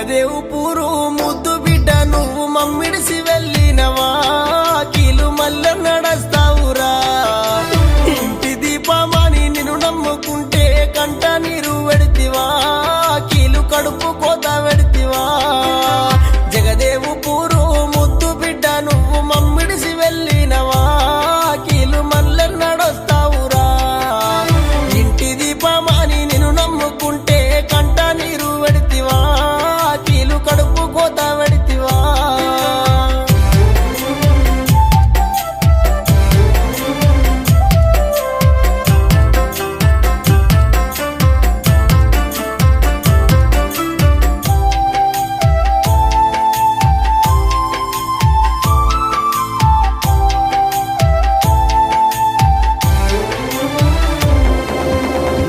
జగదేవుపూరు ముద్దు బిడ్డ నువ్వు మమ్మిడిసి వెళ్ళినవా కీలు మల్ల నడస్తావురా ఇంటి దీపమాని నిన్ను నమ్ముకుంటే కంట నీరు వెడితివా కీలు కడుపు కోత వెడితివా జగదేవుపూరు ముద్దు బిడ్డ నువ్వు మమ్మిడిసి వెళ్ళినవా కీలు మల్ల నడస్తావురా ఇంటి దీపమాని నిన్ను నమ్ముకుంటే కంట నీరు వెడితివా కీలు కడుపు కోత వెడితివా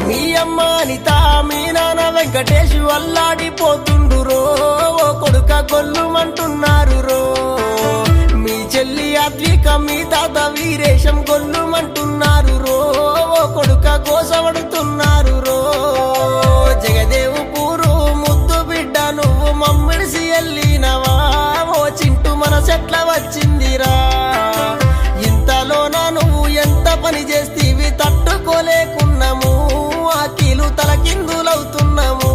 మీ అమ్మ అనిత మీ నాన్న వెంకటేశు అల్లాడిపోతుండురో ఓ కొడుక గొల్లుమంటున్నారు రో మీ చెల్లి అద్విక మీ తాత వీరేశం గొల్లుమంటున్నారు రో ఓ కొడుక కోసపడుతున్నారు రో జగదేవుపూరు ముద్దు బిడ్డ నువ్వు మమ్మిడిసి వెళ్ళినవా ఓ చింటూ మనసెట్ల వచ్చిందిరా ఇంతలోనా నువ్వు ఎంత పని చేస్తీవి తట్టుకోలేకున్నాము ఆ కీలు తలకిందులవుతున్నాము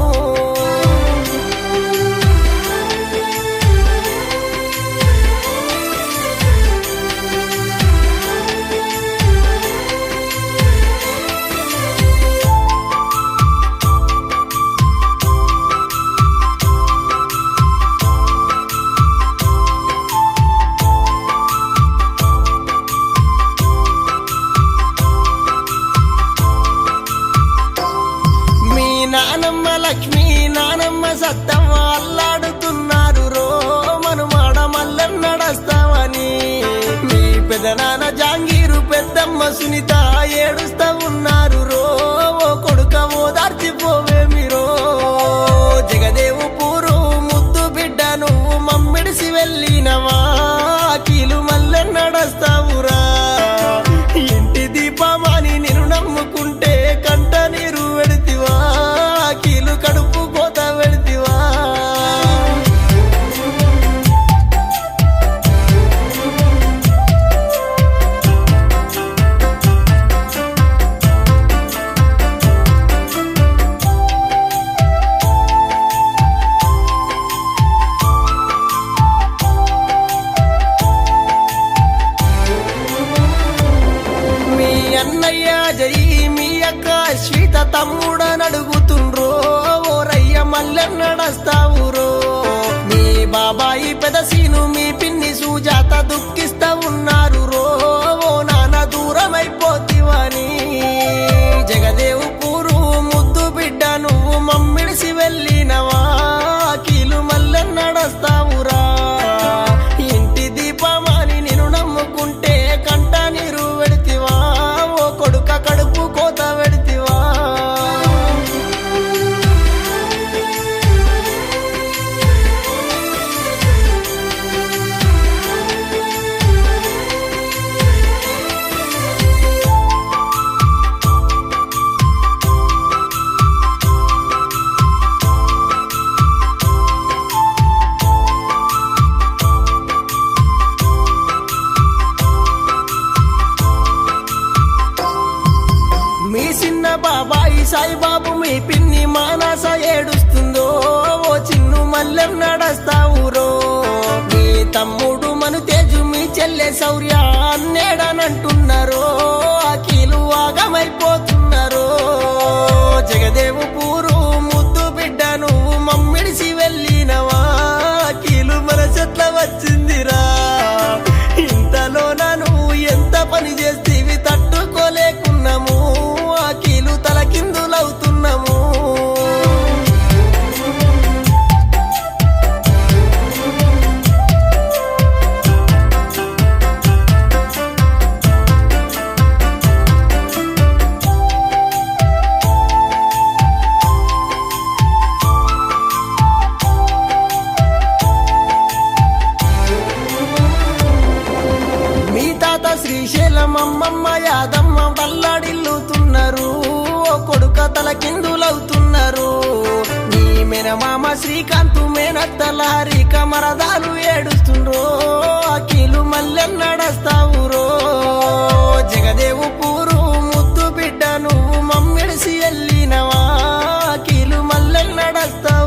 మీ నానమ్మ లక్ష్మి నానమ్మ సత్తమ్మ అల్లాడుతున్నారు రో మనుమాడ మల్లెం నడస్తావని మీ పెదనాన్న జాంగీరు పెద్దమ్మ సునీత ఏడుస్తా ఉన్నారు రో ఓ కొడుక ఓదార్చిపోవేమి రో జగదేవుపూరు ముద్దు బిడ్డ నువ్వు మమ్మిడిసి వెళ్ళినవా కీలు మల్లెం నడస్తావురా ఇంటి దీపమాని నిన్ను నమ్ముకుంటే కంట నీరు వెడితివా కీలు కడుపు కోత వెడితివా మీ అన్నయ్య జై మీ అక్క శ్రీత తమ్ముడనడుగుతుండ్రో ఓరయ్య మల్లె నడస్తావురో మీ బాబాయి పెదసీను మీ పిన్ని సుజాత దుఃఖిస్తా ఉన్నారు రో ఓ నాన్న దూరమైపోతివని జగదేవుపూరు ముద్దు బిడ్డ నువ్వు మమ్మిడిసి వెళ్ళినవా కీలు మల్లె నడస్తావురా ఇంటి దీపమాని నిన్ను నమ్ముకుంటే కంట నీరు వెడితివా ఓ కొడుక కడుపు కోత వెడితివా మీ చిన్న బాబాయి సాయిబాబు మీ పిన్ని మానస ఏడుస్తుందో ఓ చిన్ను మల్లెం నడస్తావురో మీ తమ్ముడు మను తేజు మీ చెల్లె శౌర్య అన్నేడనంటున్నారో ఆ కీలు ఆగమైపోతున్నారో జగదేవుపూరు ముద్దు బిడ్డ నువ్వు మమ్మిడిసి వెళ్ళినవా కీలు మనసెట్ల వచ్చిందిరా ఇంతలోనా నువ్వు ఎంత పని చేస్తీవి తట్టుకోలేకున్నాము ఆ కీలు తలకిందులవుతున్నాము మీ తాత శ్రీశైలం అమ్మమ్మ యాదమ్మ బల్లాడిల్లుతున్నారు ఓ కొడుక తలకిందులవుతున్నారు నీ మేనమామ శ్రీకాంతు మేనత్తలారి కమరదాలు ఏడుస్తుండ్రో అఖిలు మల్లె నడస్తావురో జగదేవు పూరు ముద్దు బిడ్డ నువ్వు మమ్మిడిసి వెళ్ళినవా అఖిలు మల్లె నడస్తావు